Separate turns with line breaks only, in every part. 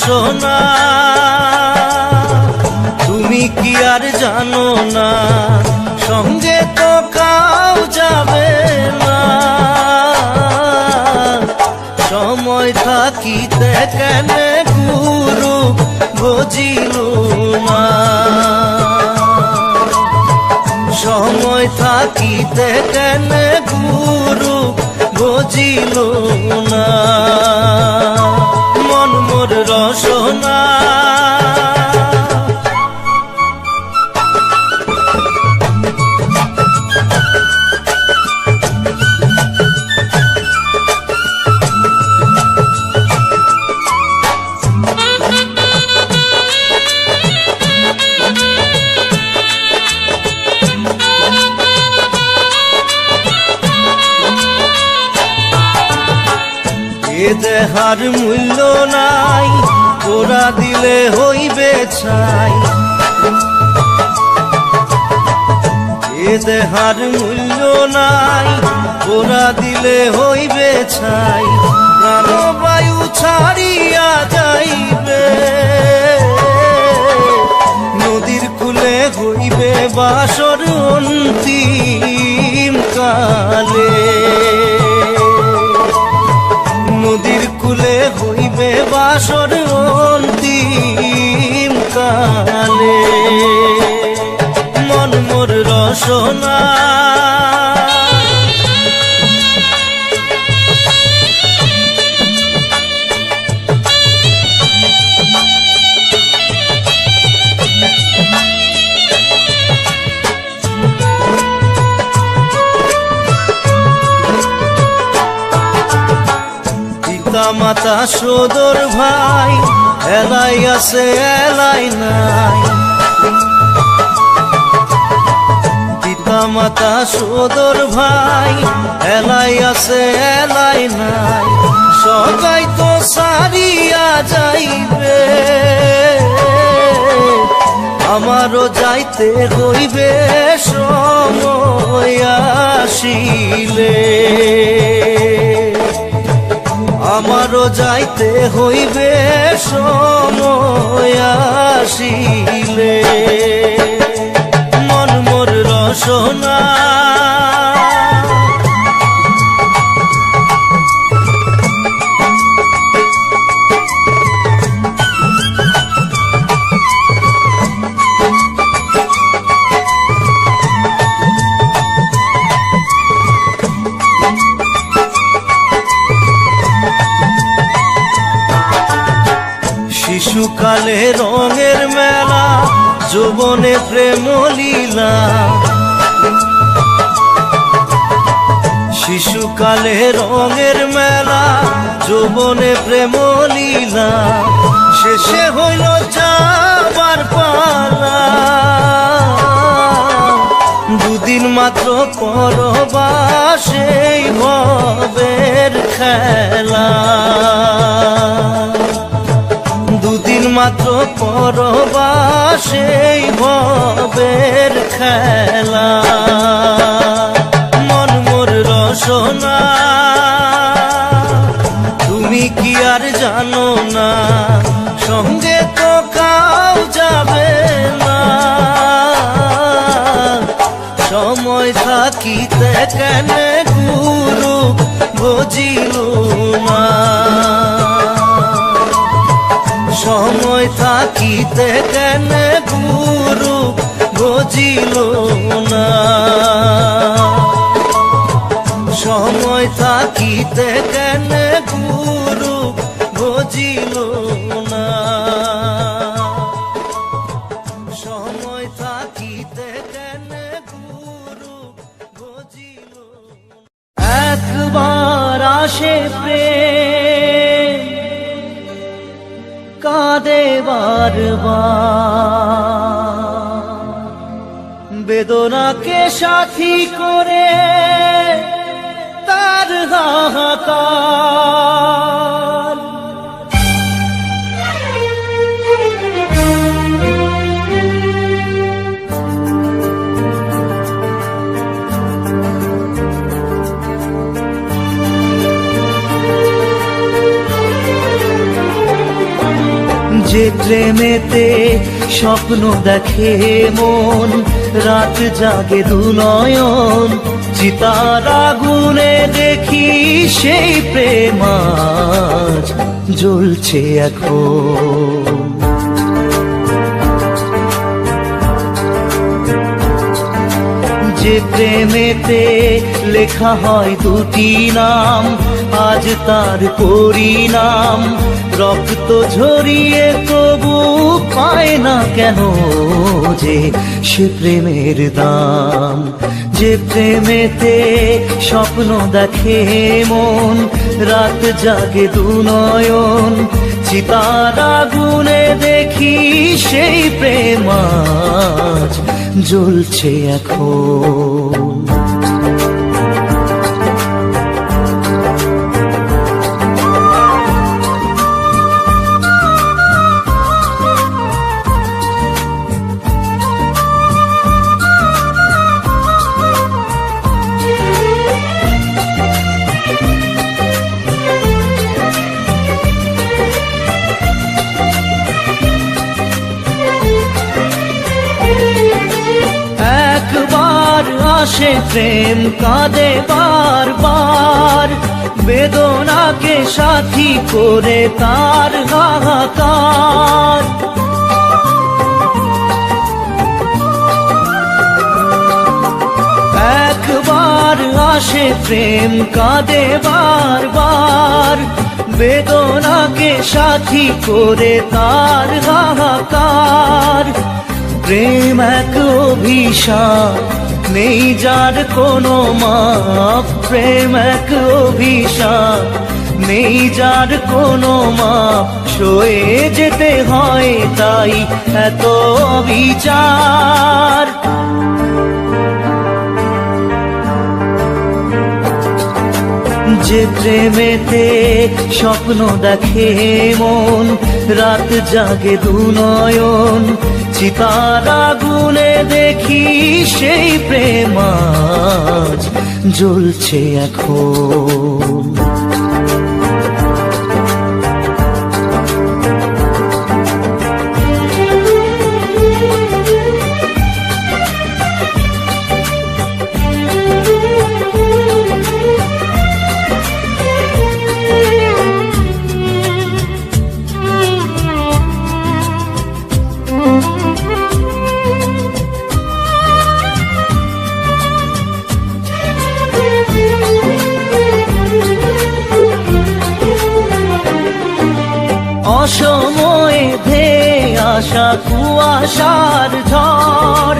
রসনা তুমি কি আর জানো না, সঙ্গে তো কাউ যাবে না। সময় থাকিতে কেন গুরু বুঝিল না, সময় থাকিতে কেন গুরু বুঝিল না। মন মোর রসনা দেহার মূল্য নাই, তোরা দিলে হইবে ছাই। এ দেহার মূল্য নাই, তোরা দিলে হইবে ছাই। প্রাণবায়ু ছাড়িয়া যাইবে, নদীর কূলে হইবে বাসর অন্তিম কালে। নদীর কূলে হইবে বাসর অন্তিম কালে। মন মোর রসনা মাতা সদর ভাই, এলাই আছে এলাই নাই। পিতা মাতা সদর ভাই, এলাই আছে এলাই নাই। সবাই তো সারিয়া যাইবে, আমারও যাইতে হইবে সময় আসিলে। আমারও যাইতে হইবে সময় আসিলে। মন মোর রসনা শিশুকালে রঙের মেলা, যৌবনে প্রেম লীলা। শিশুকালে রঙের মেলা, যৌবনে প্রেম লীলা। শেষে হইল যাবার পালা, দুদিন মাত্র পরবাসেই ভবের খেলা। দুদিন মাত্র পরবাসেই ভবের খেলা। মন মোর রসনা তুমি কি আর জানো না, সঙ্গে তো কাউ যাবে না। সময় থাকিতে কেন গুরু বুঝিল না, সময় থাকিতে কেন গুরু বুঝিল না। সময় থাকিতে কেন গুরু বুঝিল না। সময় থাকিতে কেন গুরু বুঝিল। একবার আসে প্রেম, কাঁদে বারবার, বেদনাকে সাথী করে তার হাহাকার। যে প্রেমেতে স্বপ্ন দেখে মন, রাত জাগে দু নয়ন, চিতার আগুনে দেখি সেই প্রেম আজ জ্বলছে এখন। যে প্রেমেতে লেখা হয় দুটি নাম, আজ তার পরিণাম রক্ত ঝরিয়ে তবু পায় না কেন যে সে প্রেমের দাম। যে প্রেমেতে স্বপ্ন দেখে মন, রাত জাগে দু নয়ন, চিতার আগুনে দেখি সেই প্রেম আজ জ্বলছে এখন। একবার আসে প্রেম কাঁদে বারবার, বেদনাকে সাথী করে তার হাহাকার। একবার আসে প্রেম কাঁদে বারবার, বেদনাকে সাথী করে তার হাহাকার। প্রেম এক অভিশাপ, নেই যার কোনো মাপ। প্রেম এক অভিশাপ, নেই যার কোনো মাপ। সয়ে যেতে হয় তাই এত বিচার। যে প্রেমেতে স্বপ্ন দেখে মন, রাত জাগে দু নয়ন, চিতার আগুনে দেখি সেই প্রেম আজ জ্বলছে এখন। অসময়ে ধেয়ে আসা কুয়াশার ঝড়,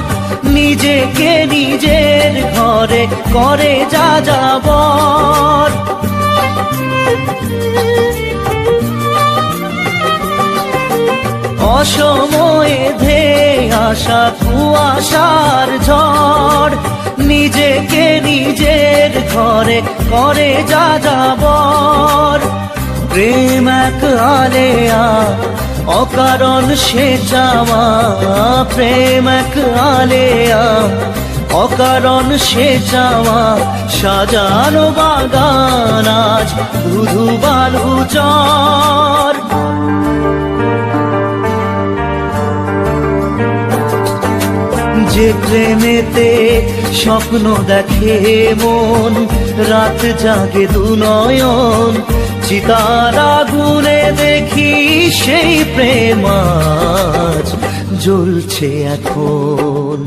নিজেকে নিজের ঘরে করে যা যাবর। অসময়ে ধেয়ে আসা কুয়াশার ঝড়, নিজেকে নিজের ঘরে করে যা যাবর। প্রেম এক আলেয়া, অকারণ সে চাওয়া। প্রেম এক আলেয়া, অকারণ সে চাওয়া। সাজানো বাগান আজ ধুধু বালু চর। যে প্রেমেতে স্বপ্ন দেখে মন, রাত জাগে দু নয়ন, চিতার আগুনে দেখি সেই প্রেম আজ জ্বলছে এখন।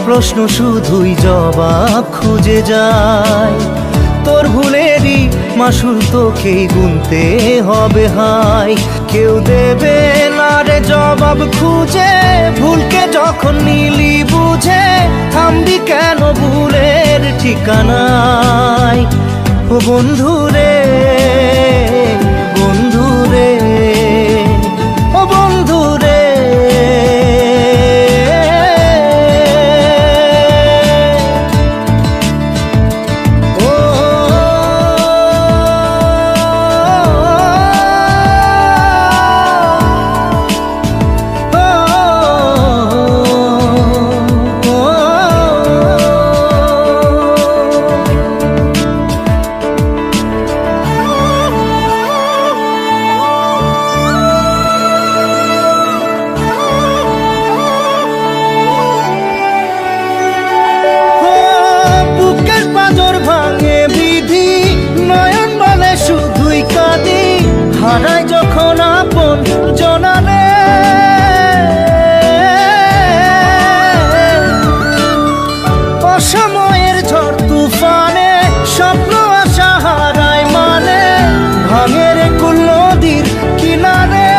প্রশ্ন শুধুই জবাব খুঁজে যায়, তোর ভুলেরই মাসুল তোকেই গুনতে হবে হাই। কেউ দেবে না রে জবাব খুঁজে, ভুলকে যখন নিলি বুঝে থামবি কেন ভুলের ঠিকানায়। ও বন্ধু রে, বন্ধু রে, ও বন্ধু রে। হারাই যখন আপন জনারে, অসময়ের ঝড় তুফানে স্বপ্ন আশা হারায় মানে, ভাঙের কুল নদীর কিনারে।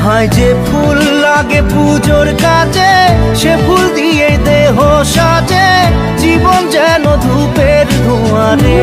হায় যে ফুল লাগে পুজোর কাজে, সে ফুল দিয়ে দেহ সাজে, জীবন যেন ধূপের ধোঁয়ারে।